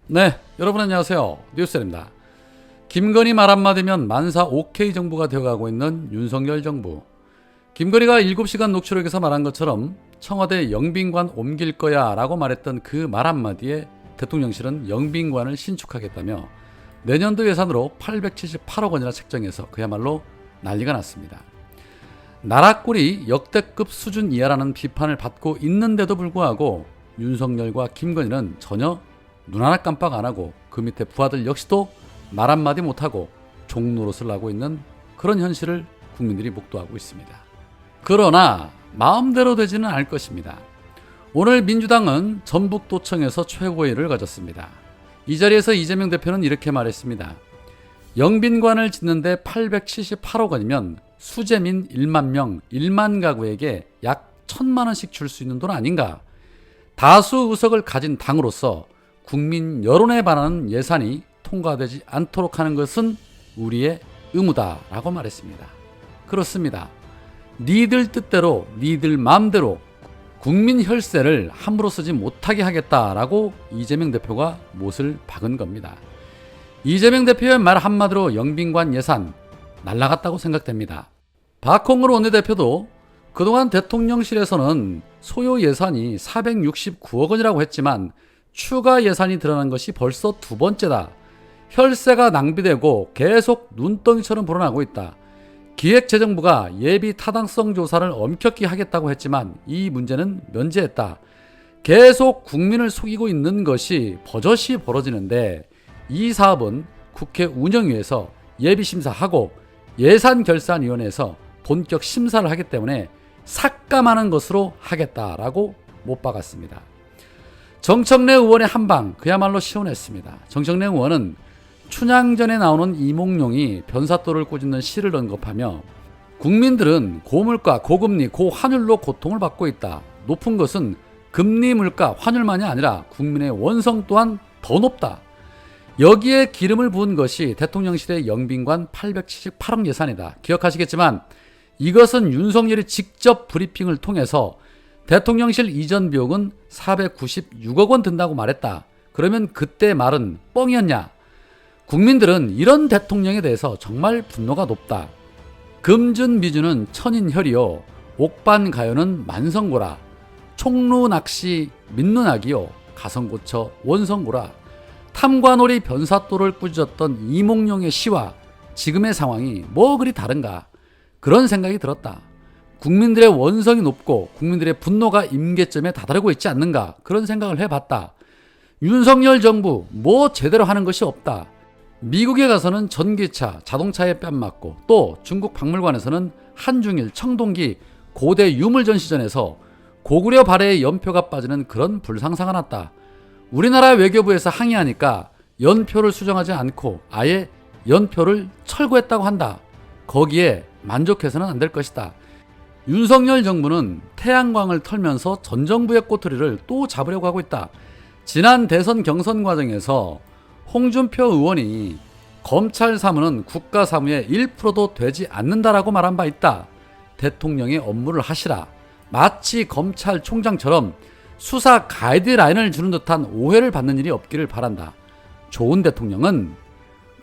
네, 여러분 안녕하세요. 뉴스입니다. 김건희 말 한마디면 만사 OK 정부가 되어가고 있는 윤석열 정부. 김건희가 7시간 녹취록에서 말한 것처럼 청와대 영빈관 옮길 거야 라고 말했던 그 말 한마디에 대통령실은 영빈관을 신축하겠다며 내년도 예산으로 878억 원이나 책정해서 그야말로 난리가 났습니다. 나라꼴이 역대급 수준 이하라는 비판을 받고 있는데도 불구하고 윤석열과 김건희는 전혀 눈 하나 깜빡 안 하고 그 밑에 부하들 역시도 말 한마디 못하고 종노릇을 하고 있는 그런 현실을 국민들이 목도하고 있습니다. 그러나 마음대로 되지는 않을 것입니다. 오늘 민주당은 전북도청에서 최고회의를 가졌습니다. 이 자리에서 이재명 대표는 이렇게 말했습니다. 영빈관을 짓는데 878억 원이면 수재민 1만 명, 1만 가구에게 약 1,000만 원씩 줄 수 있는 돈 아닌가? 다수 의석을 가진 당으로서 국민 여론에 반하는 예산이 통과되지 않도록 하는 것은 우리의 의무다라고 말했습니다. 그렇습니다. 니들 뜻대로 니들 마음대로 국민 혈세를 함부로 쓰지 못하게 하겠다라고 이재명 대표가 못을 박은 겁니다. 이재명 대표의 말 한마디로 영빈관 예산 날라갔다고 생각됩니다. 박홍근 원내대표도 그동안 대통령실에서는 소요 예산이 469억 원이라고 했지만 추가 예산이 드러난 것이 벌써 두 번째다. 혈세가 낭비되고 계속 눈덩이처럼 불어나고 있다. 기획재정부가 예비 타당성 조사를 엄격히 하겠다고 했지만 이 문제는 면제했다. 계속 국민을 속이고 있는 것이 버젓이 벌어지는데 이 사업은 국회 운영위에서 예비심사하고 예산결산위원회에서 본격 심사를 하기 때문에 삭감하는 것으로 하겠다라고 못 박았습니다. 정청래 의원의 한방 그야말로 시원했습니다. 정청래 의원은 춘향전에 나오는 이몽룡이 변사또를 꾸짖는 시를 언급하며 국민들은 고물가, 고금리, 고환율로 고통을 받고 있다. 높은 것은 금리, 물가, 환율만이 아니라 국민의 원성 또한 더 높다. 여기에 기름을 부은 것이 대통령실의 영빈관 878억 예산이다. 기억하시겠지만 이것은 윤석열이 직접 브리핑을 통해서 대통령실 이전 비용은 496억 원 든다고 말했다. 그러면 그때 말은 뻥이었냐? 국민들은 이런 대통령에 대해서 정말 분노가 높다. 금준미주는 천인혈이요 옥반가요는 만성고라. 총루낚시 민누나기요 가성고쳐 원성고라. 탐관오리 변사또를 꾸짖었던 이몽룡의 시와 지금의 상황이 뭐 그리 다른가? 그런 생각이 들었다. 국민들의 원성이 높고 국민들의 분노가 임계점에 다다르고 있지 않는가? 그런 생각을 해봤다. 윤석열 정부 뭐 제대로 하는 것이 없다. 미국에 가서는 전기차, 자동차에 뺨 맞고 또 중국 박물관에서는 한중일, 청동기, 고대 유물전시전에서 고구려 발해의 연표가 빠지는 그런 불상사가 났다. 우리나라 외교부에서 항의하니까 연표를 수정하지 않고 아예 연표를 철거했다고 한다. 거기에 만족해서는 안 될 것이다. 윤석열 정부는 태양광을 털면서 전 정부의 꼬투리를 또 잡으려고 하고 있다. 지난 대선 경선 과정에서 홍준표 의원이 검찰 사무는 국가 사무의 1%도 되지 않는다라고 말한 바 있다. 대통령의 업무를 하시라. 마치 검찰총장처럼 수사 가이드라인을 주는 듯한 오해를 받는 일이 없기를 바란다. 좋은 대통령은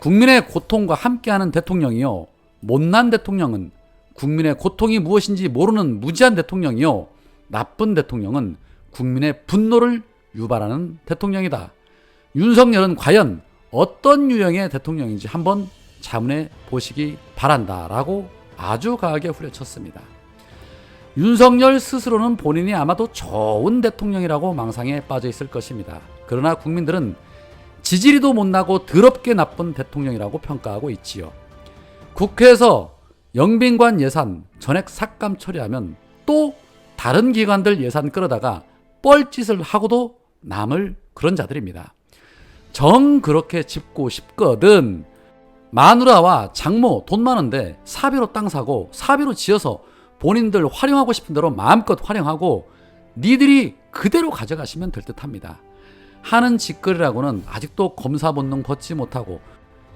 국민의 고통과 함께하는 대통령이요. 못난 대통령은 국민의 고통이 무엇인지 모르는 무지한 대통령이요. 나쁜 대통령은 국민의 분노를 유발하는 대통령이다. 윤석열은 과연 어떤 유형의 대통령인지 한번 자문해 보시기 바란다라고 아주 강하게 후려쳤습니다. 윤석열 스스로는 본인이 아마도 좋은 대통령이라고 망상에 빠져 있을 것입니다. 그러나 국민들은 지지리도 못나고 더럽게 나쁜 대통령이라고 평가하고 있지요. 국회에서 영빈관 예산 전액 삭감 처리하면 또 다른 기관들 예산 끌어다가 뻘짓을 하고도 남을 그런 자들입니다. 정 그렇게 짚고 싶거든. 마누라와 장모 돈 많은데 사비로 땅 사고 사비로 지어서 본인들 활용하고 싶은 대로 마음껏 활용하고 니들이 그대로 가져가시면 될 듯합니다. 하는 짓거리라고는 아직도 검사 본능 벗지 못하고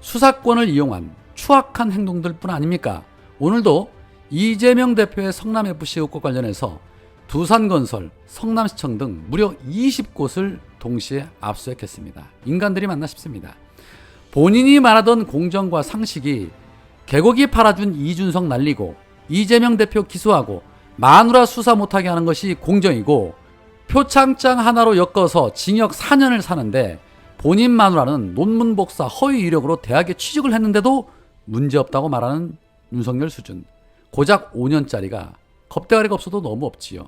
수사권을 이용한 추악한 행동들 뿐 아닙니까? 오늘도 이재명 대표의 성남FC 의혹과 관련해서 두산건설, 성남시청 등 무려 20곳을 동시에 압수했겠습니다. 인간들이 맞나 싶습니다. 본인이 말하던 공정과 상식이 개고기 팔아준 이준석 날리고 이재명 대표 기소하고 마누라 수사 못하게 하는 것이 공정이고 표창장 하나로 엮어서 징역 4년을 사는데 본인 마누라는 논문 복사 허위 이력으로 대학에 취직을 했는데도 문제없다고 말하는 윤석열 수준. 고작 5년짜리가 겁대가리가 없어도 너무 없지요.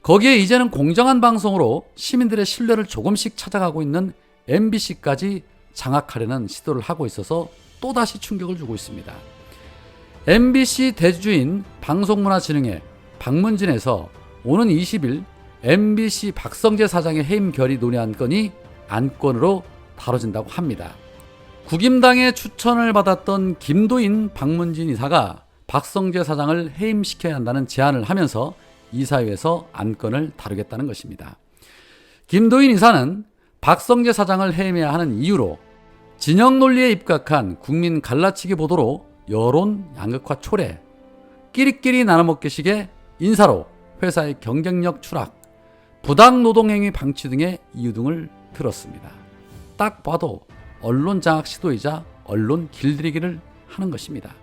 거기에 이제는 공정한 방송으로 시민들의 신뢰를 조금씩 찾아가고 있는 MBC까지 장악하려는 시도를 하고 있어서 또다시 충격을 주고 있습니다. MBC 대주주인 방송문화진흥회 박문진에서 오는 20일 MBC 박성재 사장의 해임 결의 논의한 건이 안건으로 다뤄진다고 합니다. 국임당의 추천을 받았던 김도인 박문진 이사가 박성재 사장을 해임시켜야 한다는 제안을 하면서 이사회에서 안건을 다루겠다는 것입니다. 김도인 이사는 박성재 사장을 해임해야 하는 이유로 진영 논리에 입각한 국민 갈라치기 보도로 여론 양극화 초래, 끼리끼리 나눠먹기식의 인사로 회사의 경쟁력 추락, 부당 노동행위 방치 등의 이유 등을 들었습니다. 딱 봐도 언론 장악 시도이자 언론 길들이기를 하는 것입니다.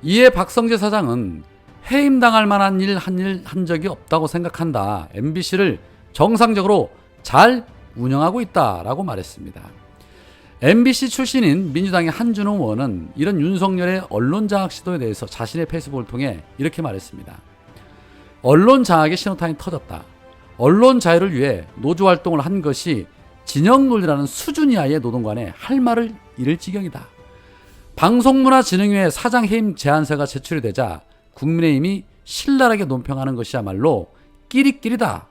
이에 박성재 사장은 해임당할 만한 일 한 적이 없다고 생각한다. MBC를 정상적으로 잘 운영하고 있다라고 말했습니다. MBC 출신인 민주당의 한준호 의원은 이런 윤석열의 언론 장악 시도에 대해서 자신의 페이스북을 통해 이렇게 말했습니다. 언론 장악의 신호탄이 터졌다. 언론 자유를 위해 노조 활동을 한 것이 진영 논리라는 수준 이하의 노동관에 할 말을 잃을 지경이다. 방송문화진흥회 사장 해임 제안서가 제출이 되자 국민의힘이 신랄하게 논평하는 것이야말로 끼리끼리다.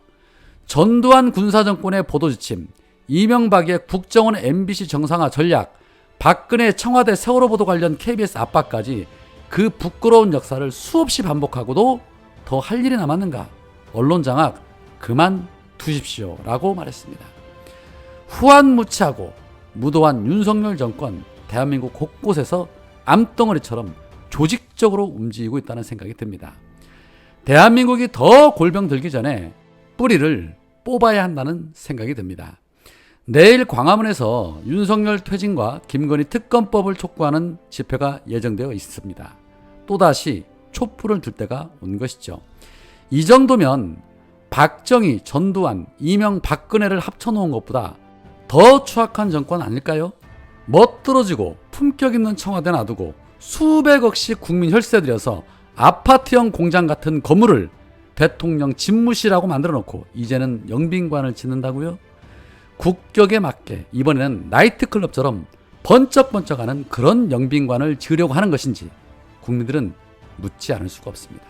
전두환 군사정권의 보도지침, 이명박의 국정원 MBC 정상화 전략, 박근혜 청와대 세월호 보도 관련 KBS 압박까지 그 부끄러운 역사를 수없이 반복하고도 더 할 일이 남았는가? 언론 장악 그만 두십시오 라고 말했습니다. 후한무치하고 무도한 윤석열 정권, 대한민국 곳곳에서 암덩어리처럼 조직적으로 움직이고 있다는 생각이 듭니다. 대한민국이 더 골병 들기 전에 뿌리를 뽑아야 한다는 생각이 듭니다. 내일 광화문에서 윤석열 퇴진과 김건희 특검법을 촉구하는 집회가 예정되어 있습니다. 또다시 촛불을 들 때가 온 것이죠. 이 정도면 박정희, 전두환, 이명박근혜를 합쳐놓은 것보다 더 추악한 정권 아닐까요? 멋들어지고 품격 있는 청와대 놔두고 수백억씩 국민 혈세 들여서 아파트형 공장 같은 건물을 대통령 집무실하고 만들어 놓고 이제는 영빈관을 짓는다고요? 국격에 맞게 이번에는 나이트클럽처럼 번쩍번쩍하는 그런 영빈관을 지으려고 하는 것인지 국민들은 묻지 않을 수가 없습니다.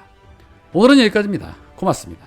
오늘은 여기까지입니다. 고맙습니다.